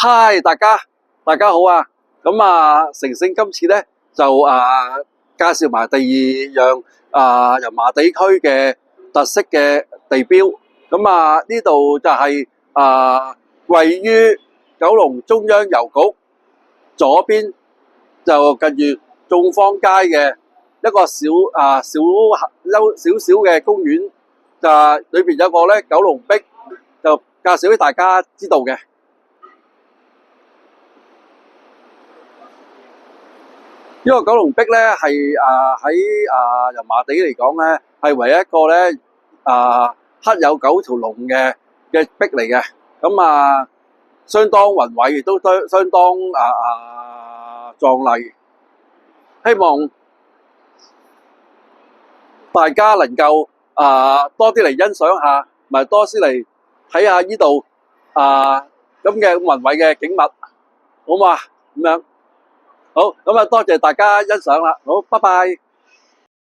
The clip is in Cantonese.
嗨，大家好啊！咁啊，成聖今次咧就介紹埋第二樣油麻地區嘅特色嘅地標。咁啊，呢度就係位於九龍中央郵局左邊，就近住眾坊街嘅一個小嘅公園，就裏邊有個咧九龍壁，就介紹俾大家知道嘅。呢個九龍壁咧係喺油麻地嚟講咧係唯一一個咧刻有9條龍嘅壁嚟嘅，咁相當宏偉，亦都相當壯麗。希望大家能夠多啲嚟欣賞下，同埋多啲嚟睇下呢度咁嘅宏偉嘅景物，好嘛？咁樣好，咁多謝大家欣賞啦，好，拜拜。